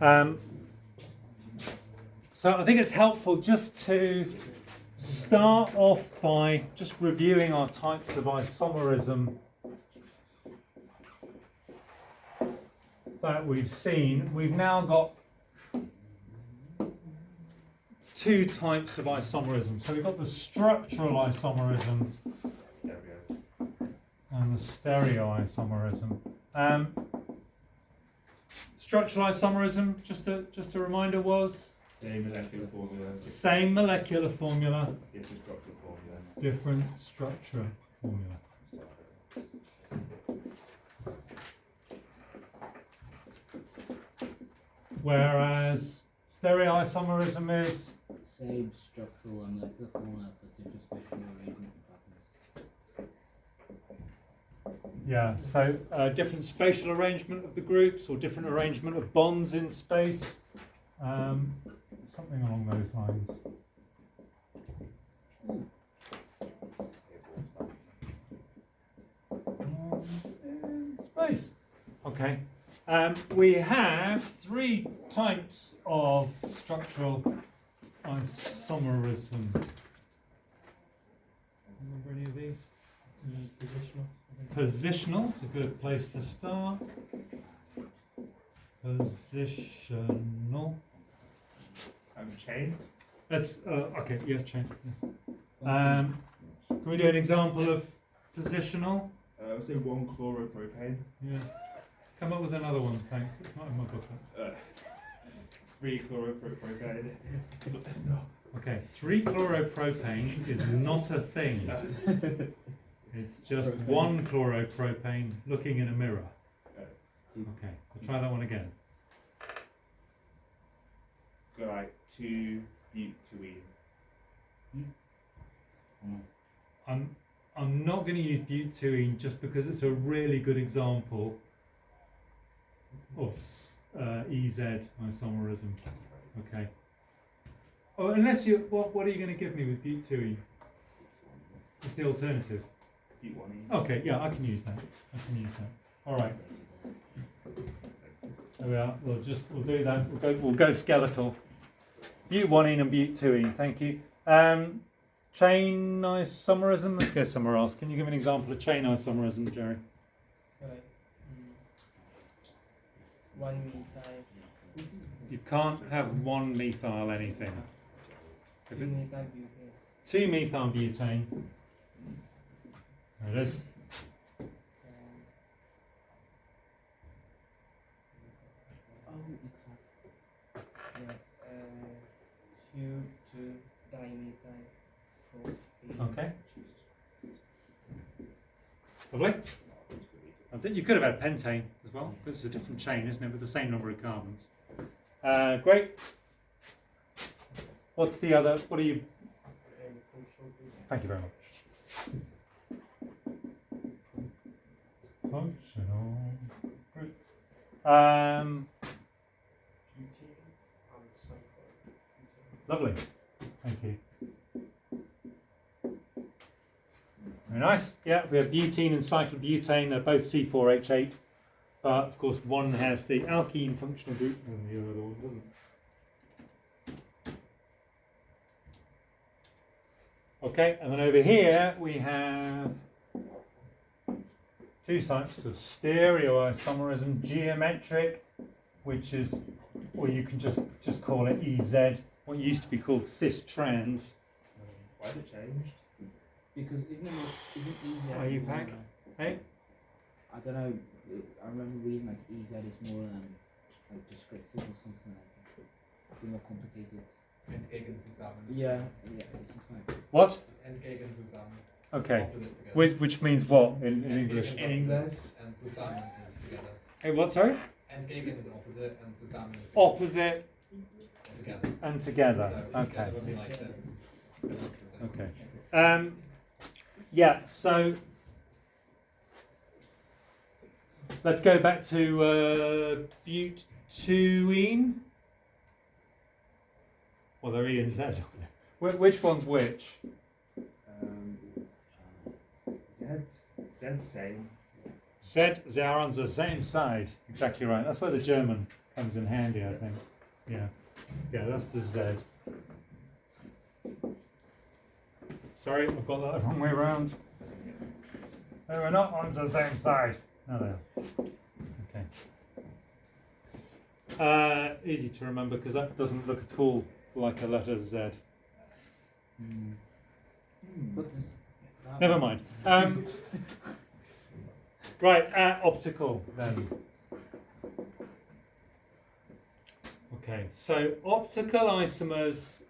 So I think it's helpful just to start off by just reviewing our types of isomerism that we've seen. We've now got two types of isomerism. So we've got the structural isomerism and the stereoisomerism. Structural isomerism, just a reminder, was same molecular formula. Same molecular formula. Different structural formula. Different structure formula. Whereas stereoisomerism is same structural and molecular formula but different spatial arrangement patterns. Yeah, so different spatial arrangement of the groups or different arrangement of bonds in space. Something along those lines. In space. Okay. We have three types of structural isomerism. Remember any of these? Positional. Positional is a good place to start. Positional. Chain. Let's okay. Yeah, chain. Yeah. Can we do an example of positional? I would say 1 chloropropane. Yeah. Come up with another one, thanks. It's not in my booklet. 3 chloropropane. No. Okay, 3 chloropropane is not a thing. It's just 1 chloropropane looking in a mirror. Okay, we'll try that one again. Got like 2 butene. I'm not going to use butene just because it's a really good example of EZ isomerism. Okay. Oh, unless you, what are you going to give me with butene? What's the alternative? Butene. Okay, yeah, I can use that. All right. There we are. We'll do that. We'll go skeletal. Butene and butene. Thank you. Chain isomerism. Let's go somewhere else. Can you give me an example of chain isomerism, Jerry? Sorry. 1 methyl. You can't have 1 methyl anything. 2 methyl butane. 2 methyl butane. There it is. Two dimethyl. Okay. Lovely. I think you could have had pentane as well, because it's a different chain, isn't it, with the same number of carbons. Great. What's the other? What are you? Thank you very much. Functional group. Lovely. Thank you. Very nice. Yeah, we have butene and cyclobutane. They're both C4H8. But of course, one has the alkene functional group and the other one doesn't. Okay, and then over here we have 2 types of stereoisomerism: geometric, which is, or you can just call it EZ. What used to be called cis-trans. Why has it changed? Because isn't easy? Are you pack? Hey? I don't know. I remember reading like EZ is more like descriptive or something like that. A bit more complicated. Entgegen zusammen. Yeah, something like that. What? Entgegen zusammen. Okay. Opposite together. Which means what in English? Entgegen is opposite and zusammen is together. Hey, what? Sorry? Entgegen is opposite and zusammen is together. Opposite Together. and together. So Okay. together would be like this. Okay. Yeah. So let's go back to butene. Well, they're E and Z. Which one's which? Z's same. Z, they are on the same side. Exactly right. That's where the German comes in handy, I think. Yeah, that's the Z. Sorry, I've got that the wrong way around. They were not on the same side. No, they are. Okay. Easy to remember because that doesn't look at all like a letter Z. What does that Never mean? mind. Right, optical then. Okay, so optical isomers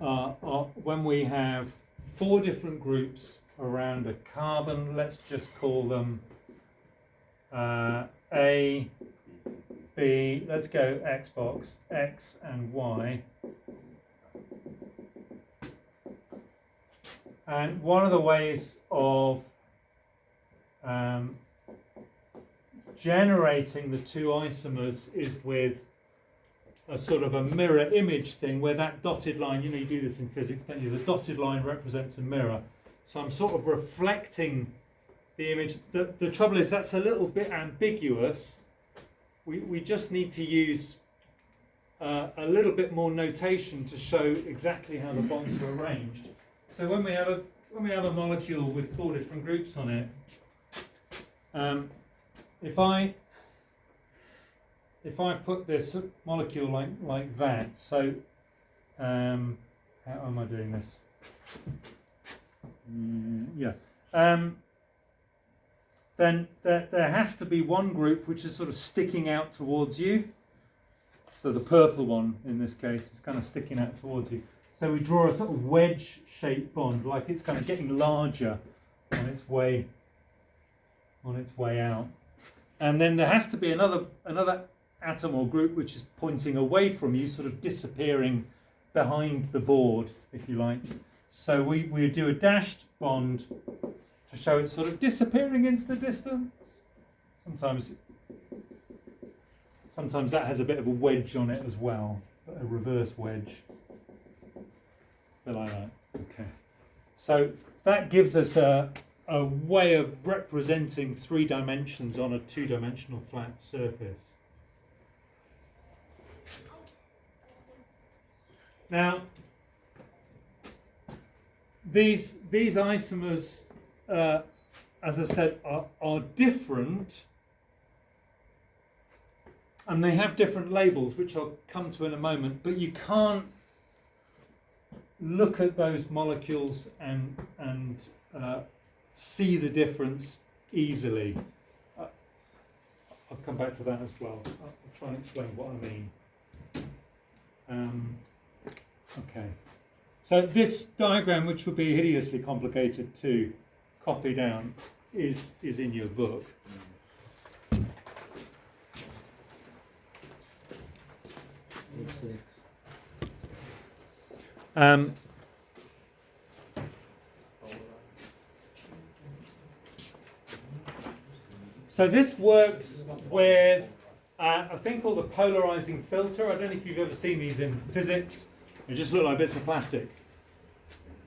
are when we have 4 different groups around a carbon. Let's just call them A, B. Let's go X box, X and Y. And one of the ways of generating the 2 isomers is with a sort of a mirror image thing where that dotted line, you know, you do this in physics, don't you? The dotted line represents a mirror. So I'm sort of reflecting the image. The trouble is that's a little bit ambiguous. We just need to use a little bit more notation to show exactly how the bonds are arranged. So when we have a molecule with 4 different groups on it, if I put this molecule like that, so how am I doing this? Then there has to be one group which is sort of sticking out towards you. So the purple one in this case is kind of sticking out towards you. So we draw a sort of wedge-shaped bond, like it's kind of getting larger on its way out. And then there has to be another atom or group which is pointing away from you, sort of disappearing behind the board, if you like. So we do a dashed bond to show it's sort of disappearing into the distance. Sometimes that has a bit of a wedge on it as well, a reverse wedge. A bit like that. Okay. So that gives us a way of representing 3 dimensions on a 2-dimensional flat surface. Now, these isomers, as I said, are different, and they have different labels, which I'll come to in a moment, but you can't look at those molecules and see the difference easily. I'll come back to that as well. I'll try and explain what I mean. Okay. So this diagram, which would be hideously complicated to copy down, is in your book. Page 6. So this works with a thing called a polarizing filter. I don't know if you've ever seen these in physics. They just look like bits of plastic.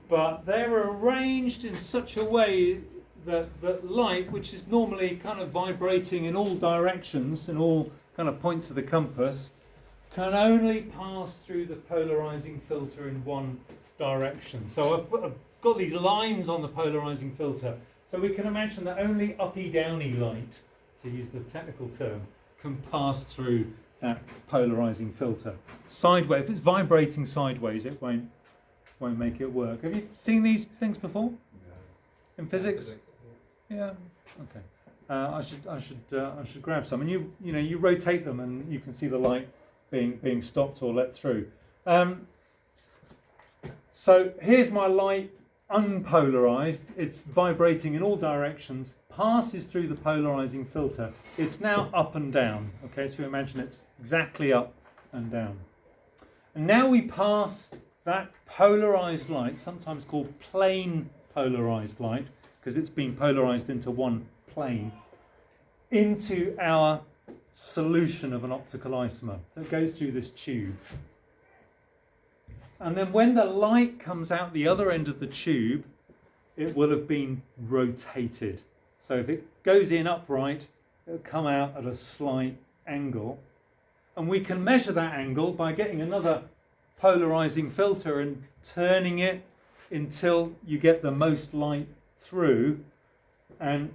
But they're arranged in such a way that light, which is normally kind of vibrating in all directions, in all kind of points of the compass, can only pass through the polarizing filter in one direction. So I've got these lines on the polarizing filter. So we can imagine that only uppy-downy light, to use the technical term, can pass through that polarizing filter. Sideways, if it's vibrating sideways, it won't make it work. Have you seen these things before? In physics? Yeah. Okay. I should grab some, and you rotate them, and you can see the light being stopped or let through. So here's my light, unpolarized. It's vibrating in all directions, passes through the polarizing filter. It's now up and down. Okay, so imagine it's exactly up and down. And now we pass that polarized light, sometimes called plane polarized light, because it's been polarized into one plane, into our solution of an optical isomer. So it goes through this tube. And then when the light comes out the other end of the tube, it will have been rotated. So if it goes in upright, it'll come out at a slight angle. And we can measure that angle by getting another polarizing filter and turning it until you get the most light through. And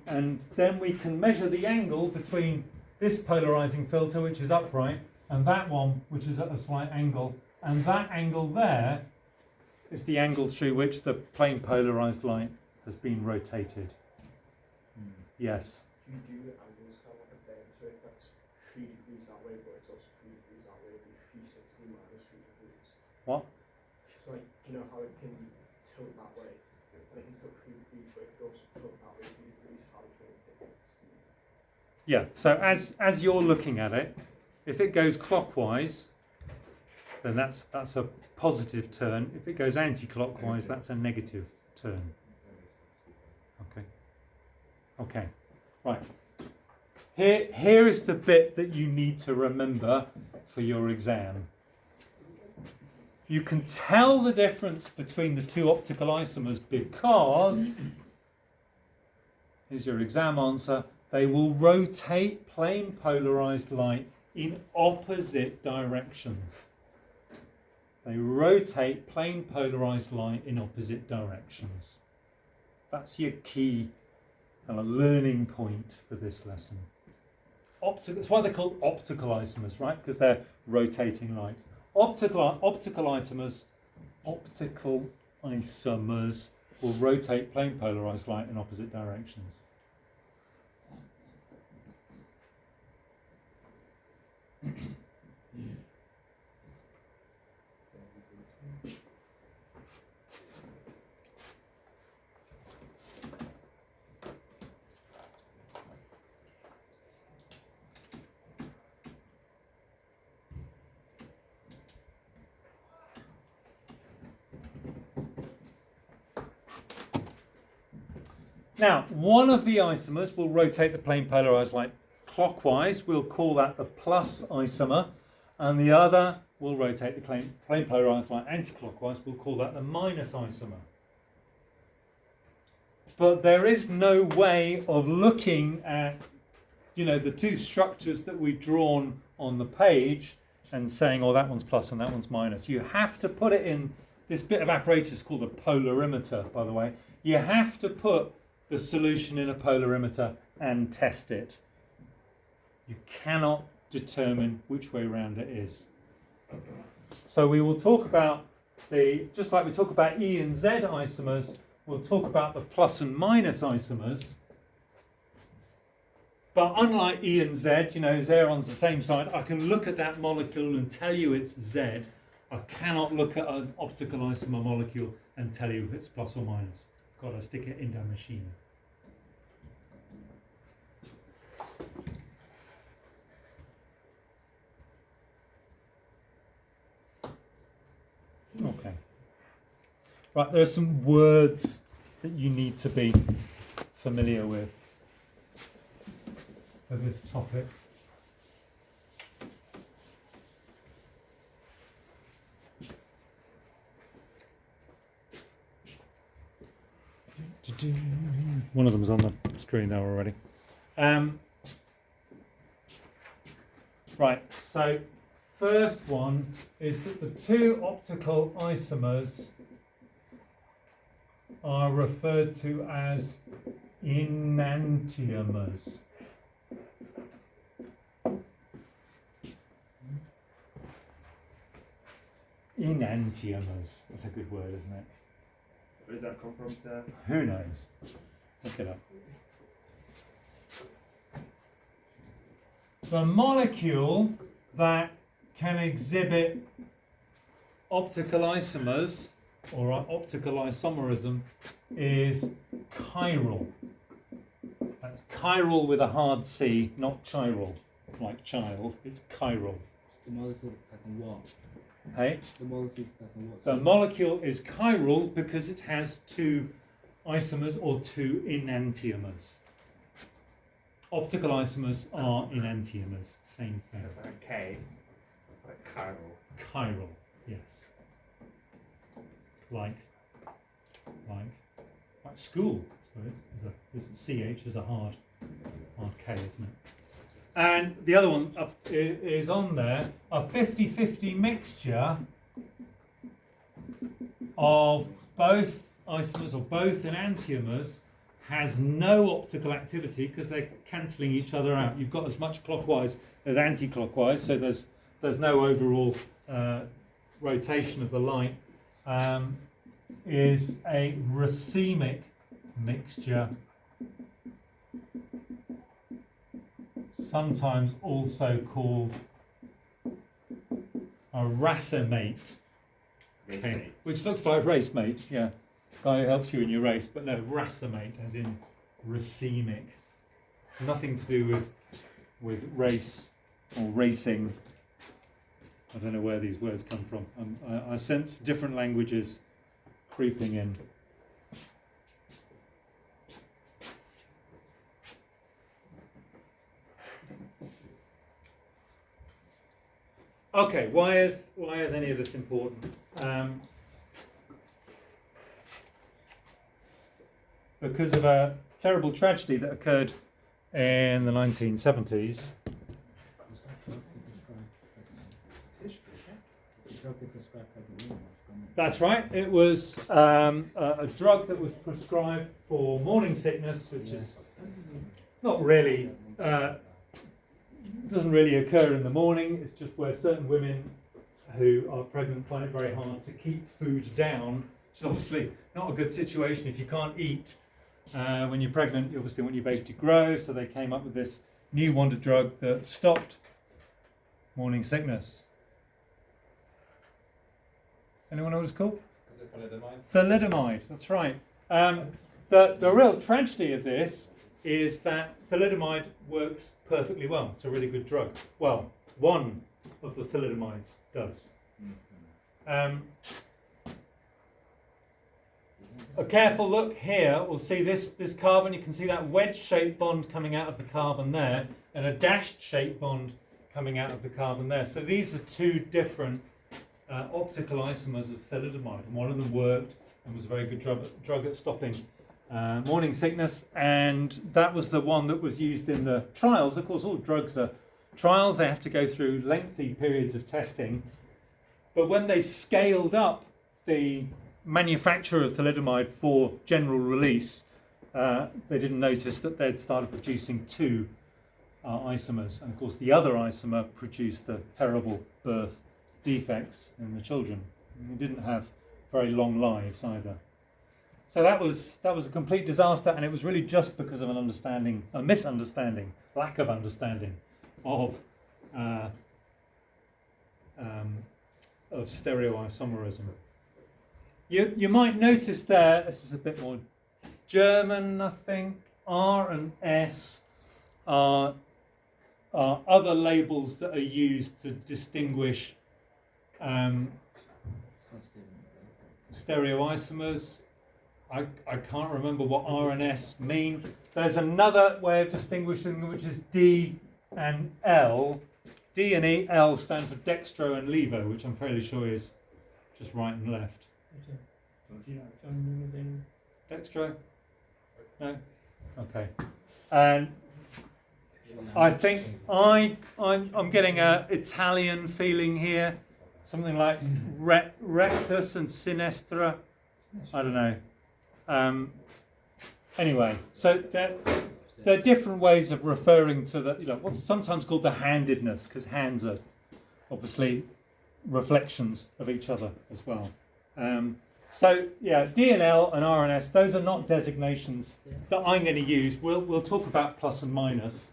then we can measure the angle between this polarizing filter, which is upright, and that one, which is at a slight angle. And that angle there is the angle through which the plane polarized light has been rotated. Yes. You do the angles kind of like a bend, so if that's 3 degrees that way, but it's also 3 degrees that way, it'd be 360 minus 3 degrees. What? It's like, you know how it can tilt that way, and it can tilt 3 degrees, but it can also tilt that way 3 degrees, how it's going to difference. Yeah, so as you're looking at it, if it goes clockwise, then that's a positive turn. If it goes anti-clockwise, that's a negative turn. Okay. Okay. Right. Here is the bit that you need to remember for your exam. You can tell the difference between the two optical isomers because, here's your exam answer, they will rotate plane polarized light in opposite directions. They rotate plane polarized light in opposite directions. That's your key kind of learning point for this lesson. That's why they're called optical isomers, right? Because they're rotating light. Optical isomers will rotate plane polarized light in opposite directions. Now, one of the isomers will rotate the plane polarized light clockwise. We'll call that the plus isomer. And the other will rotate the plane polarized light anti-clockwise. We'll call that the minus isomer. But there is no way of looking at, the two structures that we've drawn on the page and saying, oh, that one's plus and that one's minus. You have to put it in this bit of apparatus called a polarimeter, by the way. You have to put the solution in a polarimeter and test it. You cannot determine which way round it is. So we will talk about just like we talk about E and Z isomers, we'll talk about the plus and minus isomers. But unlike E and Z, Xeron's the same side, I can look at that molecule and tell you it's Z. I cannot look at an optical isomer molecule and tell you if it's plus or minus. Got to stick it in the machine. Okay. Right, there are some words that you need to be familiar with for this topic. One of them's on the screen now already. Right, so first one is that the two optical isomers are referred to as enantiomers. Enantiomers. That's a good word, isn't it? Where does that come from, sir? Who knows? Look it up. The molecule that can exhibit optical isomers or optical isomerism is chiral. That's chiral with a hard C, not chiral, like child. It's chiral. It's the molecule that can what? Hey? The molecule that can what? The molecule is chiral because it has two isomers or two enantiomers. Optical isomers are enantiomers, same thing. Like K, like chiral. Chiral, yes. Like school, I suppose. Is a CH is a hard K, isn't it? and the other one is on there, a 50-50 mixture of both isomers or both enantiomers has no optical activity because they're cancelling each other out. You've got as much clockwise as anti-clockwise, so there's no overall rotation of the light. Is a racemic mixture, sometimes also called a racemate. Okay, which looks like racemate, yeah. Guy who helps you in your race, but no, racemate as in racemic. It's nothing to do with race or racing. I don't know where these words come from. I sense different languages creeping in. Okay, why is any of this important? Because of a terrible tragedy that occurred in the 1970s. That's right. It was a drug that was prescribed for morning sickness, which is not really doesn't really occur in the morning. It's just where certain women who are pregnant find it very hard to keep food down. Which is obviously not a good situation if you can't eat when you're pregnant. You obviously want your baby to grow, so they came up with this new wonder drug that stopped morning sickness. Anyone know what it's called? Is it thalidomide? Thalidomide, that's right. The real tragedy of this is that thalidomide works perfectly well. It's a really good drug. Well, one of the thalidomides does. A careful look here will see this carbon. You can see that wedge-shaped bond coming out of the carbon there, and a dashed-shaped bond coming out of the carbon there. So these are two different optical isomers of thalidomide, and one of them worked and was a very good drug at stopping morning sickness, and that was the one that was used in the trials. Of course, all drugs are trials. They have to go through lengthy periods of testing, but when they scaled up the manufacture of thalidomide for general release, they didn't notice that they'd started producing two isomers, and of course the other isomer produced the terrible birth defects in the children. And they didn't have very long lives either. So that was a complete disaster, and it was really just because of a misunderstanding, lack of understanding of stereoisomerism. You might notice there, this is a bit more German, I think. R and S are other labels that are used to distinguish stereoisomers. I can't remember what R and S mean. There's another way of distinguishing them, which is D and L. D and E, L stand for dextro and levo, which I'm fairly sure is just right and left. Dextro? No? Okay. And I think I'm getting an Italian feeling here. Something like rectus and sinistra. I don't know. Anyway, so there are different ways of referring to what's sometimes called the handedness, because hands are obviously reflections of each other as well. So yeah, D and L and R and S, those are not designations that I'm going to use. We'll talk about plus and minus.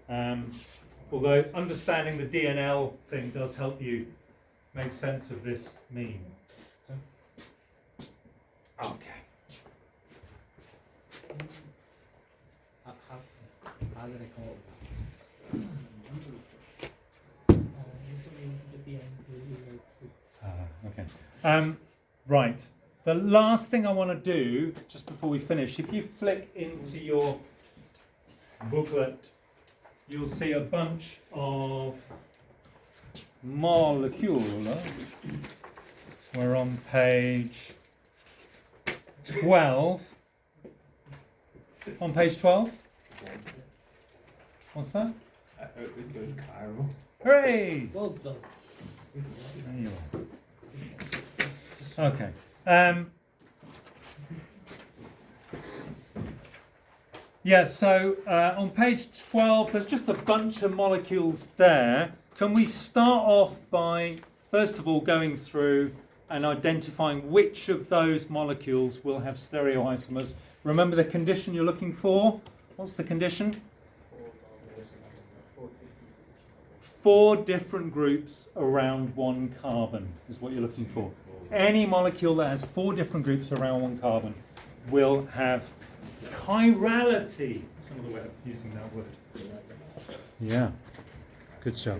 Although understanding the D and L thing does help you make sense of this mean. Okay. How did I come up with Okay. Right. The last thing I want to do, just before we finish, if you flick into your booklet, you'll see a bunch of molecules. We're on page 12. On page 12? What's that? hope this goes chiral. Hooray! Well done. There you are. Okay. Yeah, so on page 12, there's just a bunch of molecules there. Can we start off by, first of all, going through and identifying which of those molecules will have stereoisomers? Remember the condition you're looking for? What's the condition? 4 different groups around 1 carbon is what you're looking for. Any molecule that has 4 different groups around 1 carbon will have chirality. That's another way of using that word. Yeah, good job.